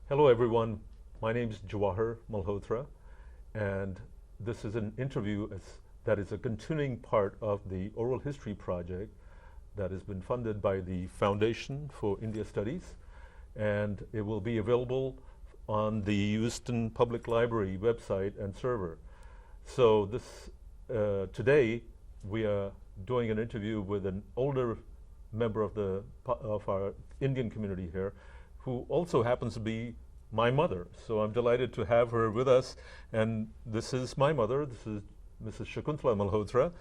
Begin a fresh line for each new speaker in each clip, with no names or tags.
Hello everyone, my name is Jawahar Malhotra, and this is an interview that is a continuing part of the oral history project that has been funded by the Foundation for India Studies, and it will be available on the Houston Public Library website and server. So today we are doing an interview with an older member of our Indian community here, who also happens to be my mother. So I'm delighted to have her with us. And this is my mother. This is Mrs. Shakuntala Malhotra.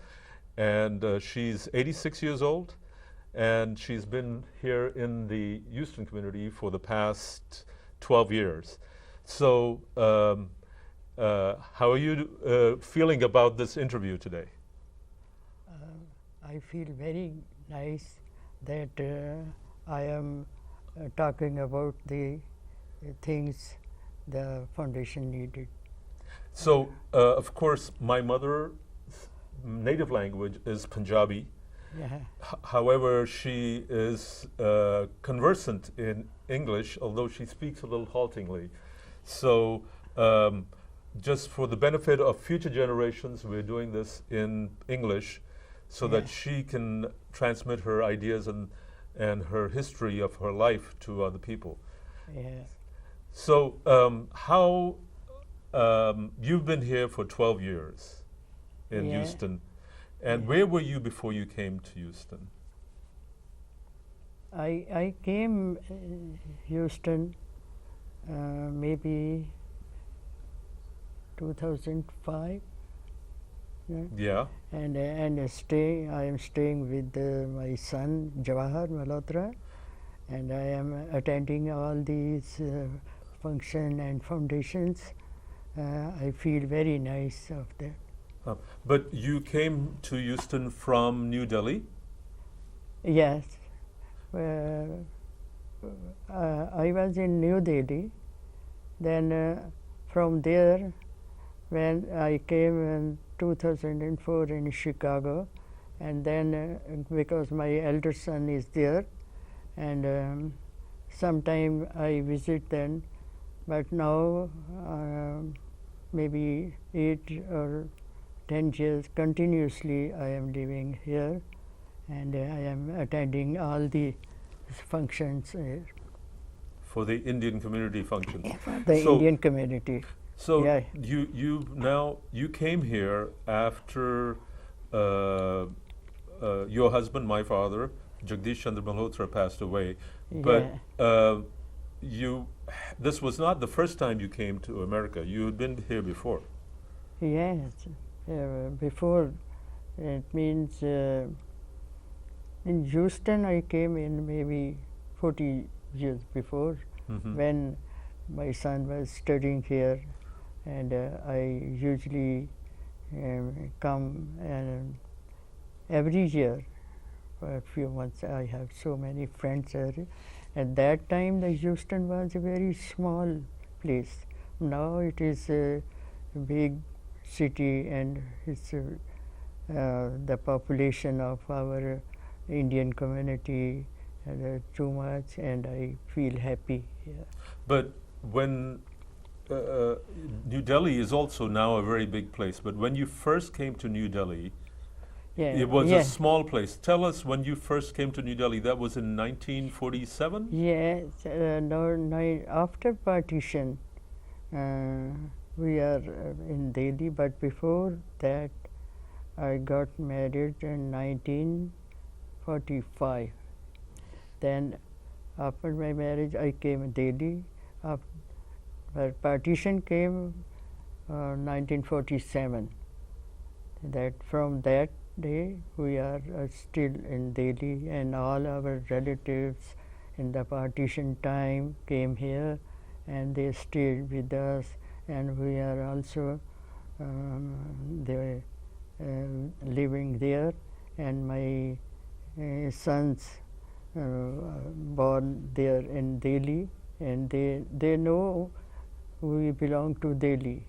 And she's 86 years old. And she's been here in the Houston community for the past 12 years. So how are you feeling about this interview today?
I feel very nice that I am talking about the things the foundation needed.
So, of course, my mother's native language is Punjabi.
Yeah.
However, she is conversant in English, although she speaks a little haltingly. So, just for the benefit of future generations, we're doing this in English so that she can transmit her ideas and her history of her life to other people.
Yeah.
So, how you've been here for 12 years in Houston, and where were you before you came to Houston?
I came Houston maybe 2005.
Yeah.
And I am staying with my son Jawahar Malhotra, and I am attending all these functions and foundations. I feel very nice of that.
But you came to Houston from New Delhi?
Yes. I was in New Delhi. Then from there, when I came in 2004 in Chicago, and then because my elder son is there, and sometime I visit then, but now maybe 8 or 10 years continuously I am living here, and I am attending all the functions here.
For the Indian community functions?
The Indian community.
So you came here after your husband, my father, Jagdish Chandra Malhotra, passed away. But this was not the first time you came to America. You had been here before.
Yes, before. It means in Houston I came in maybe 40 years before, when my son was studying here. And I usually come every year for a few months. I have so many friends there. At that time, the Houston was a very small place. Now it is a big city, and it's the population of our Indian community too much, and I feel happy here.
But when New Delhi is also now a very big place, but when you first came to New Delhi, it was a small place. Tell us, when you first came to New Delhi, that was in 1947?
Yes, after partition, we are in Delhi, but before that, I got married in 1945. Then, after my marriage, I came to Delhi. But partition came 1947. That from that day we are still in Delhi, and all our relatives in the partition time came here, and they stayed with us, and we are also living there, and my sons born there in Delhi, and they know we belong to Delhi,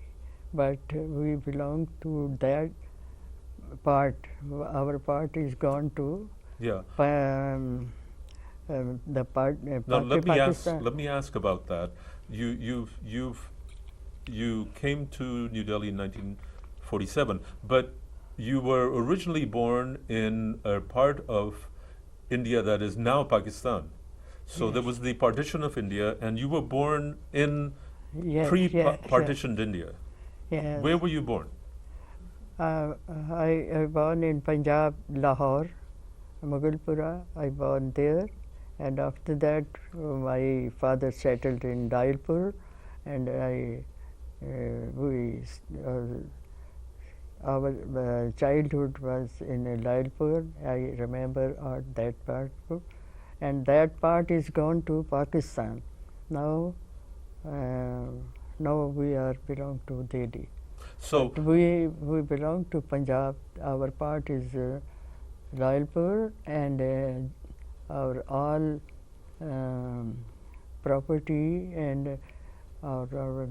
but we belong to that part. Our part is gone to the part.
Now let me ask about that. you came to New Delhi in 1947, but you were originally born in a part of India that is now Pakistan. So there
Yes.
was the partition of India, and you were born in
Yes,
pre-partitioned India.
yes.
Where were you born?
I born in Punjab, Lahore, Mughulpura. I born there, and after that, my father settled in Lulpur, and our childhood was in Lulpur. I remember that part, and that part is gone to Pakistan. Now, now we are belong to Delhi.
So
But we belong to Punjab. Our part is Lulpur, and our all property and our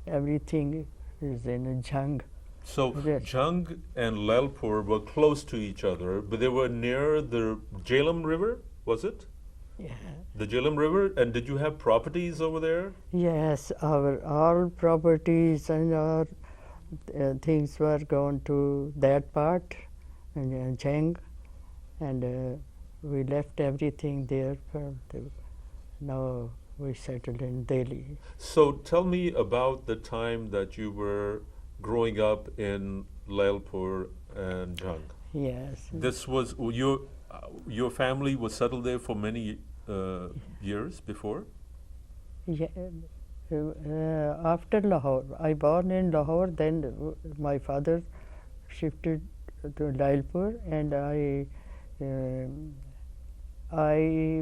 everything is in Jhang.
So
Yes.
Jhang and Lulpur were close to each other, but they were near the Jhelum River, was it?
Yeah.
The Jhelum River, and did you have properties over there?
Yes, our all properties and our things were gone to that part, and Jhang, and we left everything there. Now we settled in Delhi.
So tell me about the time that you were growing up in Lulpur and Jhang.
Yes.
This was your family was settled there for many years before?
Yeah, after Lahore, I born in Lahore. Then my father shifted to Lulpur, and I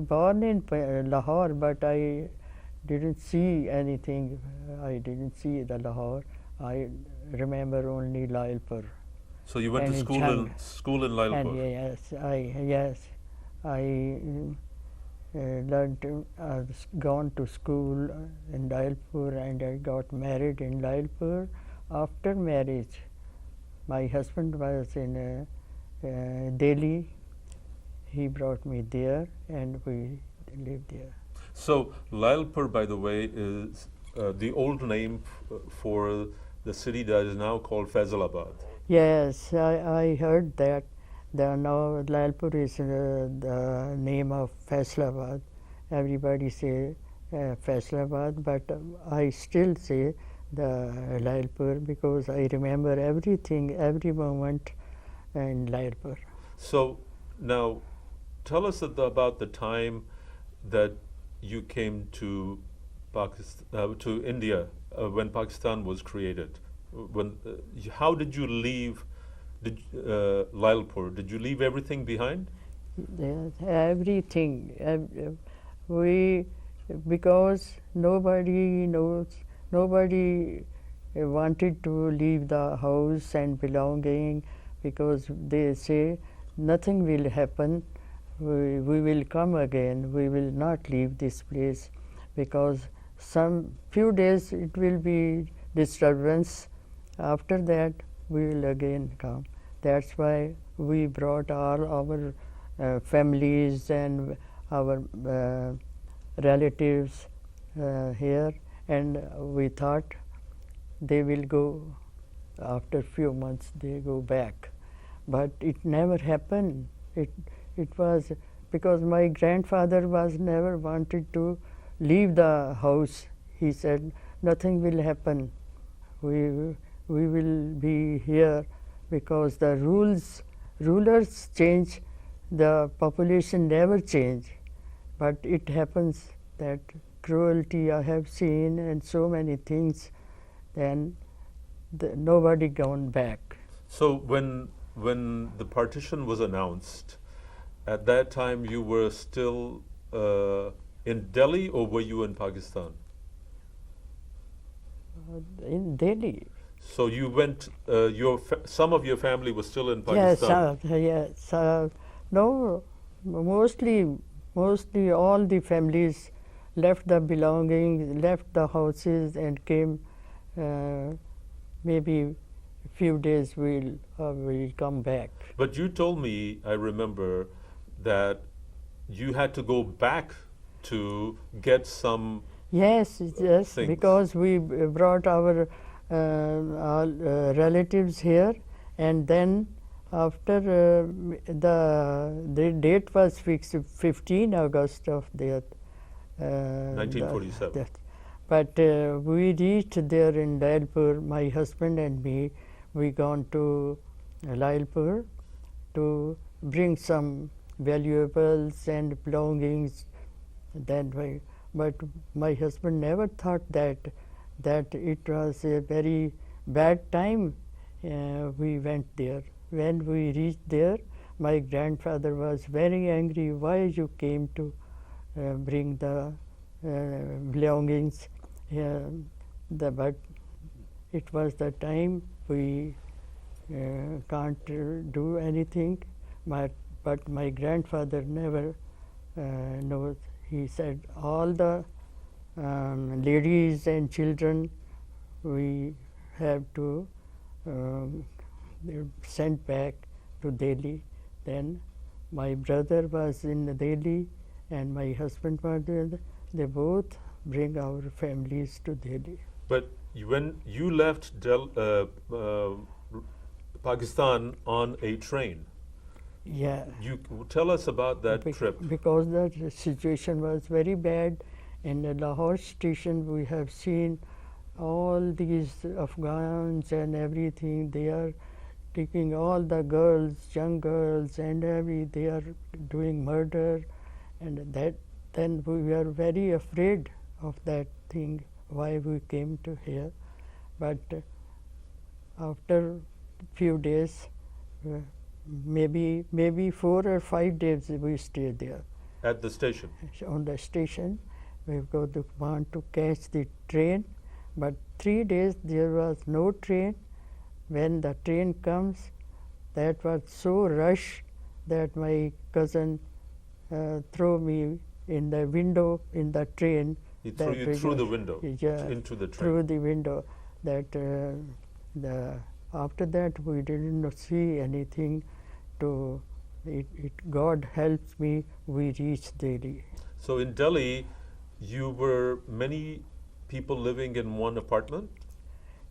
born in Lahore, but I didn't see anything. I didn't see the Lahore. I remember only Lulpur.
So you went to
And in
school in
And
Lulpur.
yes, I learned, gone to school in Lulpur, and I got married in Lulpur. After marriage, my husband was in Delhi. He brought me there, and we lived there.
So Lulpur, by the way, is the old name for the city that is now called Faisalabad.
Yes, I heard that. Now Lulpur is the name of Faisalabad. Everybody say Faisalabad, but I still say the Lulpur because I remember everything, every moment in Lulpur.
So now, tell us about the time that you came to Pakistan, to India when Pakistan was created. How did you leave Lulpur? Did you leave everything behind?
Yes, everything. Because nobody knows, nobody wanted to leave the house and belonging, because they say nothing will happen. We will come again. We will not leave this place, because some few days it will be disturbance. After that, we will again come. That's why we brought all our families and our relatives here, and we thought they will go after few months. They go back, but it never happened. It was because my grandfather was never wanted to leave the house. He said nothing will happen. We will be here, because the rulers change, the population never change. But it happens that cruelty I have seen and so many things, then nobody gone back.
So when the partition was announced, at that time you were still in Delhi, or were you in Pakistan?
In Delhi.
So you went. Some of your family was still in Pakistan.
Yes. No, mostly all the families left the belongings, left the houses, and came. Maybe few days we'll come back.
But you told me, I remember, that you had to go back to get some
Yes, yes,
things.
because we brought our all, relatives here, and then after the date was fixed 15 August of their
1947.
death. But we reached there in Lulpur, my husband and me. We gone to Lulpur to bring some valuables and belongings that way. But my husband never thought that it was a very bad time. We went there. When we reached there, my grandfather was very angry. Why you came to bring the belongings? But it was the time we can't do anything. But my grandfather never knows. He said all the ladies and children we have to send back to Delhi. Then my brother was in Delhi and my husband was there. They both bring our families to Delhi.
But when you left Pakistan on a train,
Yeah.
you tell us about that trip.
Because the situation was very bad. In the Lahore station, we have seen all these Afghans and everything. They are taking all the girls, young girls, and they are doing murder, and then we were very afraid of that thing. Why we came to here, but after few days. Maybe 4 or 5 days we stayed there.
At the station?
On the station, we want to catch the train, but 3 days there was no train. When the train comes, that was so rush that my cousin threw me in the window in the train.
He threw you through the window,
yeah,
into the train?
Through the window. After that we didn't see anything. God helps me, we reached Delhi.
So in Delhi, you were many people living in one apartment?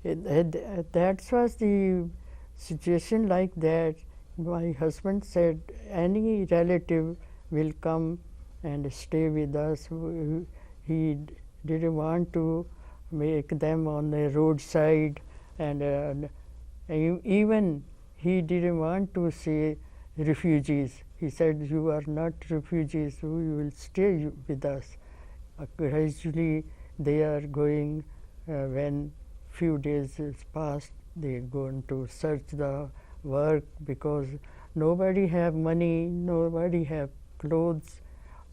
That was the situation like that. My husband said any relative will come and stay with us. He didn't want to make them on the roadside, and even he didn't want to say refugees. He said, you are not refugees, we will stay with us. Gradually they are going, when few days is passed, they are going to search the work, because nobody have money, nobody have clothes.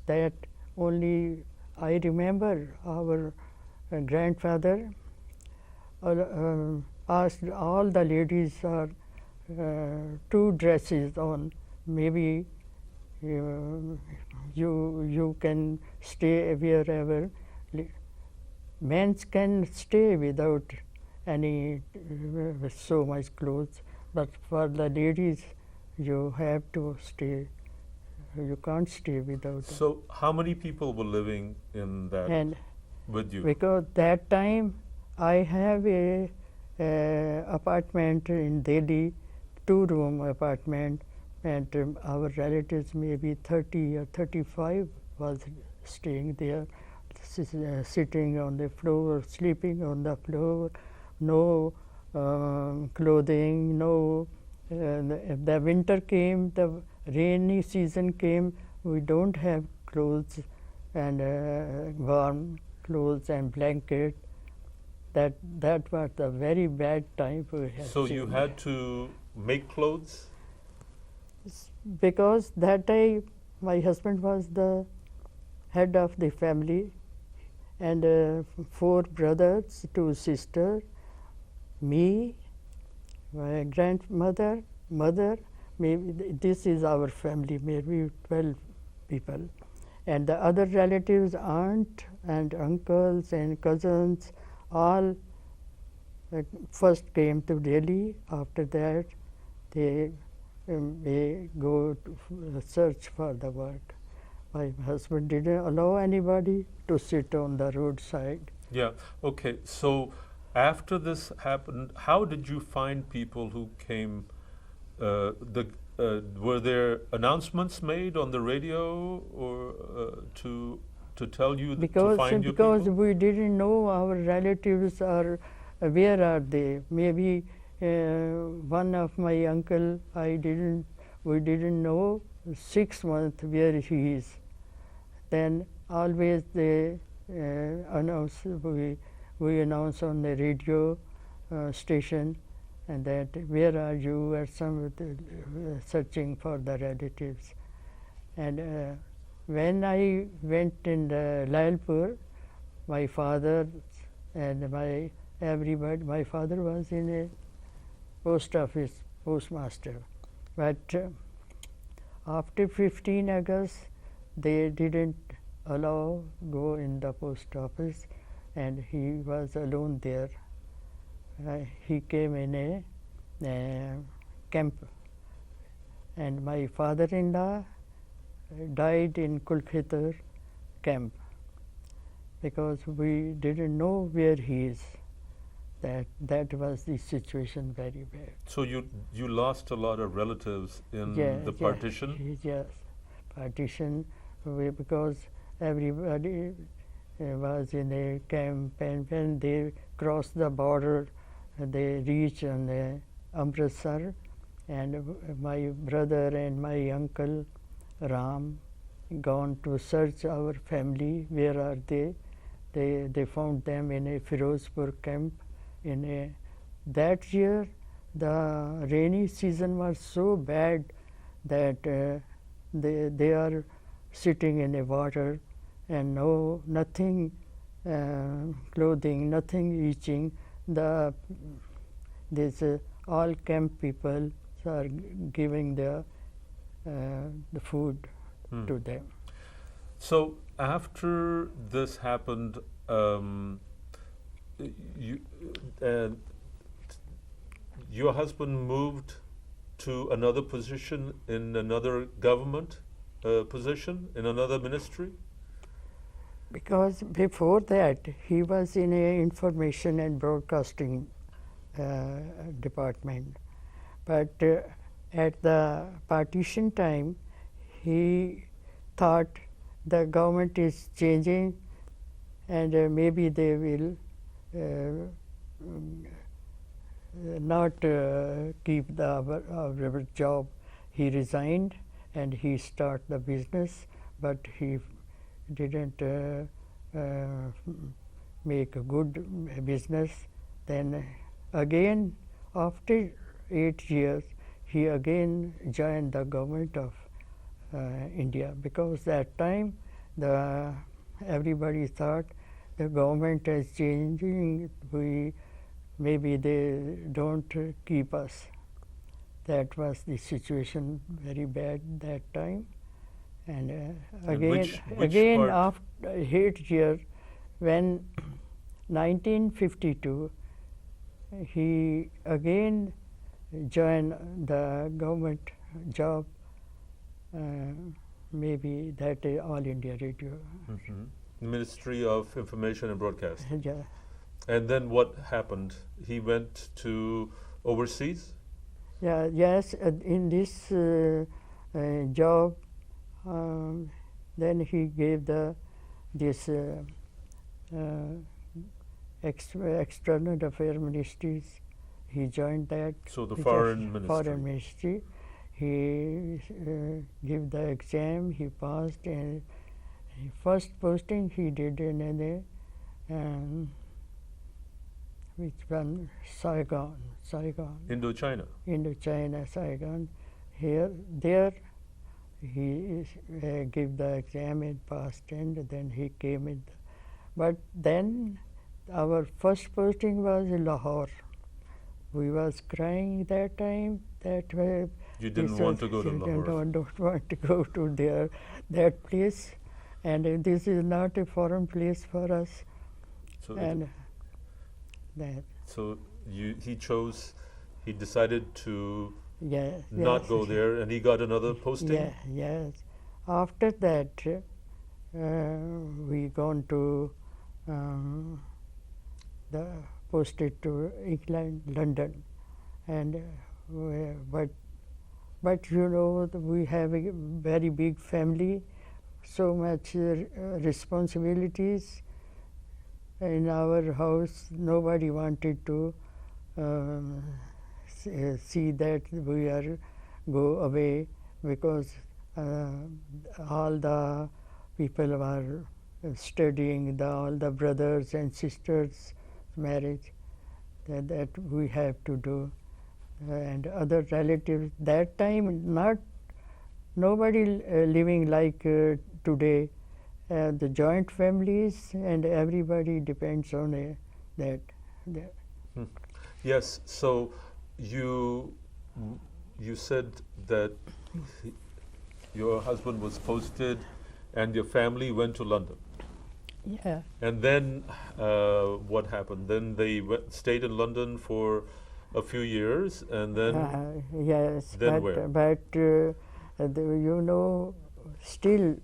That only I remember our grandfather asked all the ladies are 2 dresses on. Maybe you can stay wherever. Men can stay without any so much clothes, but for the ladies you have to stay. You can't stay without.
So how many people were living in that with you?
Because that time I have a apartment in Delhi, 2-room apartment, and our relatives maybe 30 or 35 was staying there, sitting on the floor, sleeping on the floor, no clothing, no. The winter came, the rainy season came, we don't have clothes and warm clothes and blanket. That was a very bad time we had.
So you had to make clothes?
Because that time my husband was the head of the family, and 4 brothers, 2 sisters, me, my grandmother, mother, maybe this is our family, maybe 12 people. And the other relatives, aunt and uncles and cousins, all first came to Delhi. After that, they go to search for the work. My husband didn't allow anybody to sit on the roadside.
Yeah. Okay. So after this happened, how did you find people who came? Were there announcements made on the radio or to tell you to find your
Because
people?
we didn't know our relatives are where are they. Maybe one of my uncle, we didn't know 6 months where he is. Then always they announce, we announce on the radio station, and that where are you, or some searching for the relatives. And when I went in the Lulpur, my father and my father was in a post office, postmaster. But after 15 August, they didn't allow go in the post office, and he was alone there. He came in a camp, and my father-in-law died in Kulkhitar camp because we didn't know where he is. That was the situation, very bad.
So you lost a lot of relatives in the partition?
Yes, partition, because everybody was in a camp, and when they crossed the border, they reached Amritsar, and my brother and my uncle Ram gone to search our family. Where are they? They found them in a Firozpur camp. That year, the rainy season was so bad that they are sitting in the water, and nothing, clothing, nothing eating. These all camp people are giving the food to them.
So after this happened, your husband moved to another position in another government position, in another ministry?
Because before that, he was in a information and broadcasting department. But at the partition time, he thought the government is changing, and maybe they will not keep our job. He resigned and he started the business, but he didn't make a good business. Then again, after 8 years, he again joined the government of India, because that time everybody thought the government is changing, maybe they don't keep us. That was the situation, very bad that time. And again after 8 years, when 1952, he again joined the government job, maybe that All India Radio.
Ministry of Information and Broadcast.
Yeah.
And then what happened? He went to overseas?
Yeah, yes, in this job, then he gave this external affairs ministries. He joined that.
So the foreign ministry.
Foreign ministry. He gave the exam. He passed, and first posting he did in which one? Saigon.
Indochina.
Indochina, Saigon. There, he gave the exam and passed, and then he came in. But then our first posting was in Lahore. We was crying that time.
You didn't want to go to Lahore?
Don't want to go to that place, and this is not a foreign place for us.
So
and that.
So he decided to
Yes,
not go there, and he got another posting?
Yes. After that, we gone to the posted to England, London, and but you know we have a very big family, so much responsibilities in our house. Nobody wanted to see that we are go away, because all the people were studying, all the brothers and sisters marriage that we have to do, and other relatives. That time not nobody living like today. The joint families, and everybody depends on that.
Hmm. Yes. So you said that your husband was posted, and your family went to London.
Yeah.
And then what happened? Then they stayed in London for a few years, and then
yes,
then
but
where?
you know, still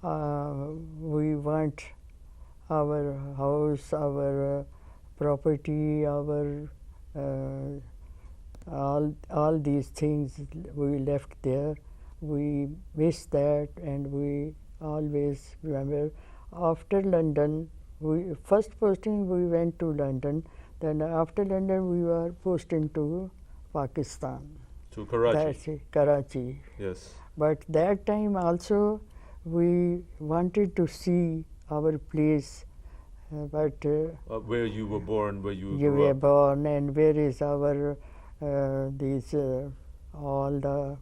we want our house, our property, our all these things we left there. We miss that, and we always remember. After London, we first posting we went to London. Then after London, we were posted to Pakistan.
To Karachi.
That's it, Karachi.
Yes.
But that time also we wanted to see our place, but
Where you were born, where you
you
grew
were
up.
born, and where is our these all the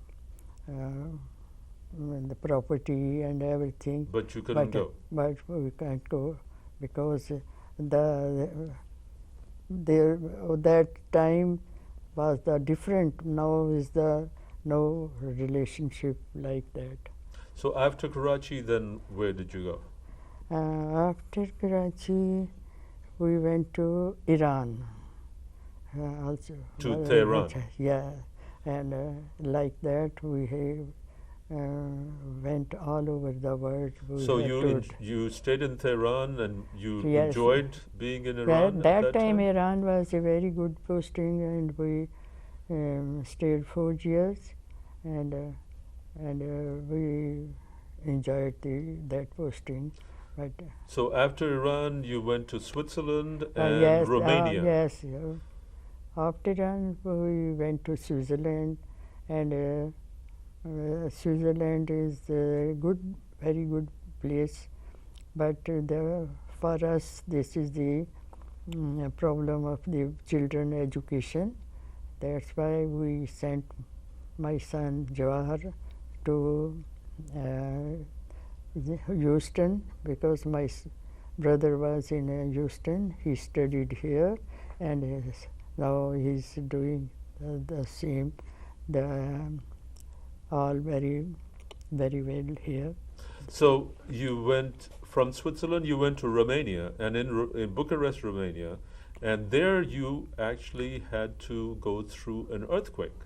property and everything.
But you couldn't go.
But we can't go because the there that time was the different. Now is the no relationship like that.
So after Karachi, then where did you go?
After Karachi, we went to Iran. Also
To Tehran.
Yeah, and like that we have went all over the world.
So you stayed in Tehran, and you
Yes.
enjoyed being in Iran
That
at that
time Iran was a very good posting, and we stayed 4 years, and we enjoyed that posting. But
So after Iran, you went to Switzerland and
yes,
Romania.
yes. After Iran, we went to Switzerland, and Switzerland is a very good place. But for us, this is the problem of the children education. That's why we sent my son Jawahar to Houston, because my brother was in Houston. He studied here, and now he's doing the same. All very well here.
So you went from Switzerland, you went to Romania, and in Bucharest, Romania, and there you actually had to go through an earthquake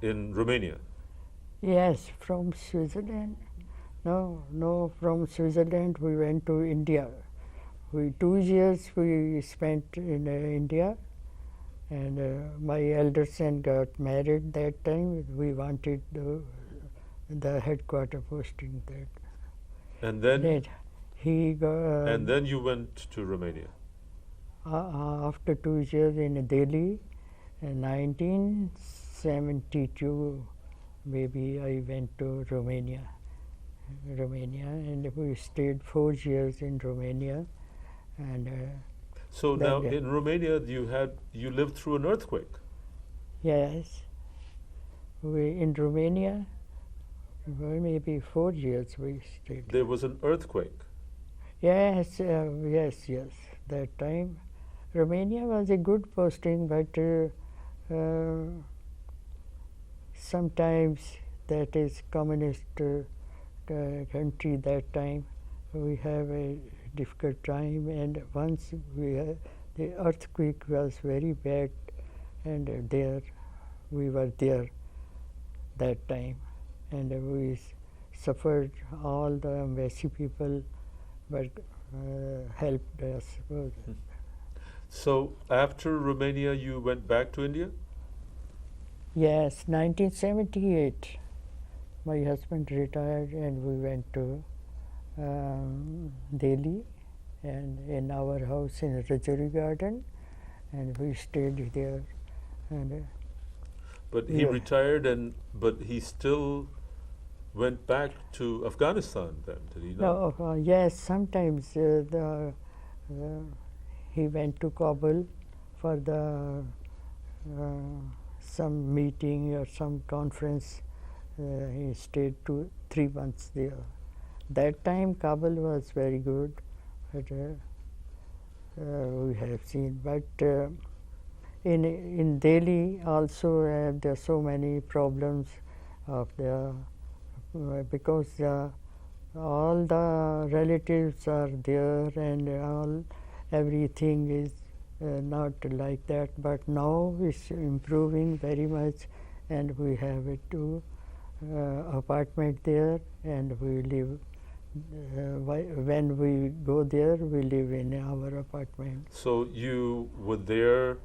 in Romania.
Yes, from Switzerland. No, from Switzerland we went to India. 2 years we spent in India, and my elder son got married that time. We wanted the headquarter posting that.
And then
he got.
and then you went to Romania.
After 2 years in Delhi, in 1972, maybe I went to Romania, and we stayed 4 years in Romania, and.
So now in Romania, you lived through an earthquake.
Yes, we in Romania, maybe 4 years we stayed.
There was an earthquake.
Yes, yes. That time, Romania was a good posting, but sometimes that is communist country. That time, we have a difficult time, and once the earthquake was very bad, and we were there that time. and we suffered. All the embassy people were helped us.
So after Romania, you went back to India?
Yes, 1978. My husband retired, and we went to Delhi, and in our house in Rajuri Garden, and we stayed there. And
But he
yeah.
retired, but he still went back to Afghanistan then, did he not?
no, yes, sometimes he went to Kabul for the some meeting or some conference. He stayed 3 months there. That time Kabul was very good, but we have seen. But in Delhi also there are so many problems of the because all the relatives are there, and everything is not like that. But now it's improving very much, and we have a 2 apartment there, and we live. When we go there, we live in our apartment.
So you were there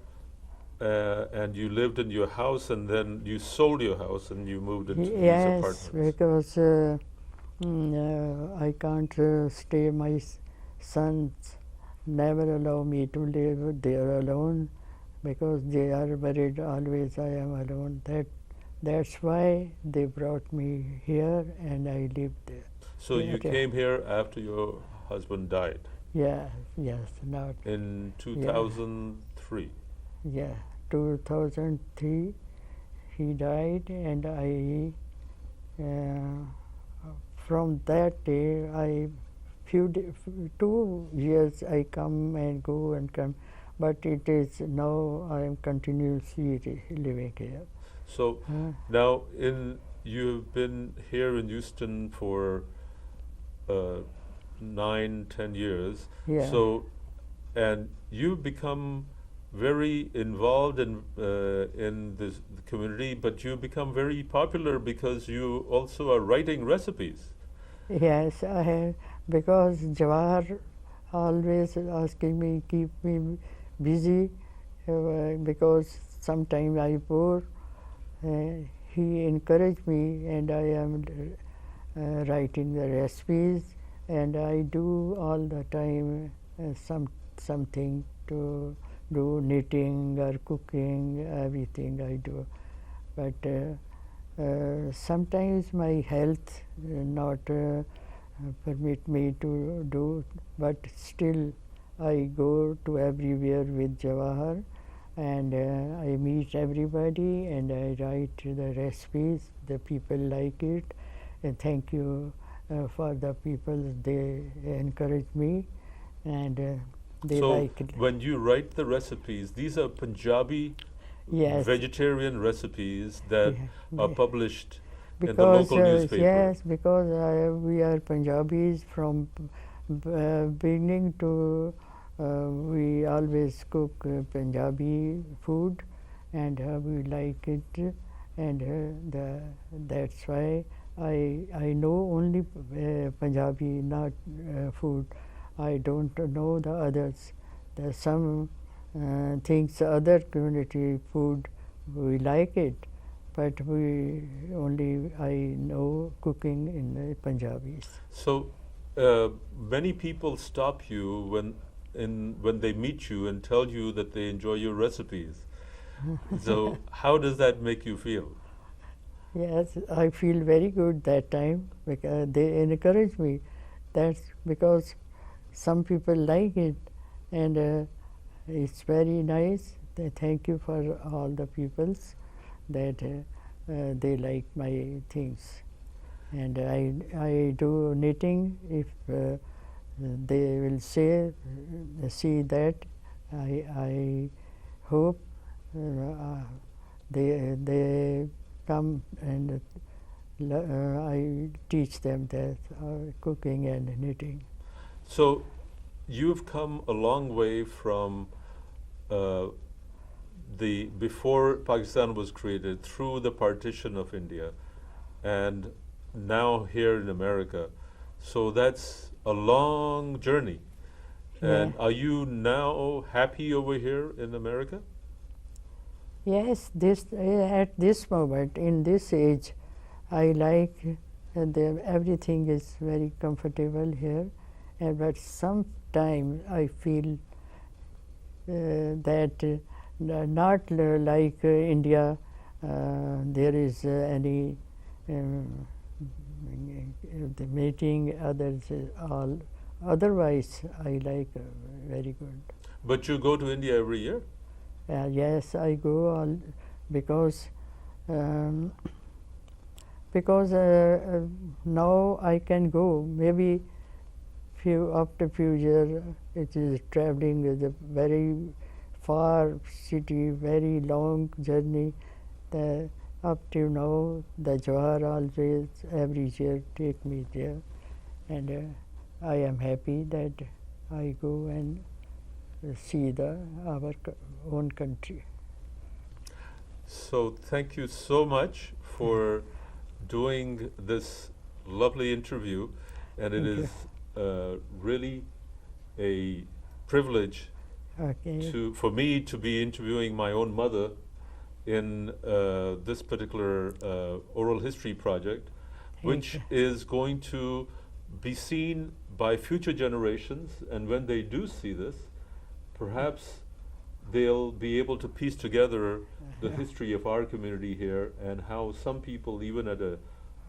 and you lived in your house, and then you sold your house and you moved into these
Yes,
apartments.
because I can't stay. My sons never allow me to live there alone, because they are worried always I am alone. That's why they brought me here, and I lived there.
So you
Okay.
came here after your husband died
Yeah, yes, not
in 2003.
yeah. 2003, he died, and I from that day 2 years I come and go and come, but it is now I am continuously living here.
So now you've been here in Houston for 9-10 years.
Yeah.
So, and you've become very involved in this community, but you become very popular because you also are writing recipes.
Yes, I have, because Jawahar always asking me, keep me busy, because sometime I bore. He encouraged me, and I am writing the recipes, and I do all the time something to do, knitting or cooking, everything I do. But sometimes my health not permit me to do, but still I go to everywhere with Jawahar, and I meet everybody, and I write the recipes. The people like it, and thank you for the people. They encourage me, and they
So
like it.
when you write the recipes, these are Punjabi
Yes.
vegetarian recipes that
Yeah.
are published in the
Because
local newspaper.
yes, because we are Punjabis from beginning to we always cook Punjabi food, and we like it, and that's why I know only Punjabi, not food. I don't know the others. There's some things, other community food, we like it, but I know cooking in the Punjabis.
So many people stop you when they meet you and tell you that they enjoy your recipes. So how does that make you feel?
Yes, I feel very good that time, because they encourage me. That's because some people like it, and it's very nice. Thank you for all the peoples that they like my things. And I do knitting. If they will see that, I hope they come, and I teach them that cooking and knitting.
So you've come a long way from before Pakistan was created, through the partition of India, and now here in America. So that's a long journey. And
Yeah.
are you now happy over here in America?
Yes, at this moment, in this age, I like everything is very comfortable here, but sometime I feel that not like India, there is any the meeting, others all. Otherwise, I like very good.
But you go to India every year?
Yes, I go all because um, because now I can go. Maybe after few years, it is traveling is a very far city, very long journey. Up to now, the Jawahar always every year take me there, and I am happy that I go and see our own country.
So thank you so much for doing this lovely interview, and it
Thank you.
is really a privilege
Okay.
for me to be interviewing my own mother in this particular oral history project, which
you.
is going to be seen by future generations, and when they do see this, perhaps they'll be able to piece together the history of our community here and how some people, even at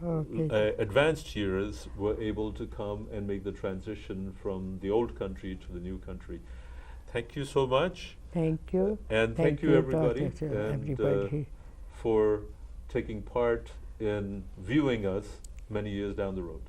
Okay.
advanced years, were able to come and make the transition from the old country to the new country. Thank you so much.
Thank you.
And thank you, everybody,
Dr.
and
Everybody.
for taking part in viewing us many years down the road.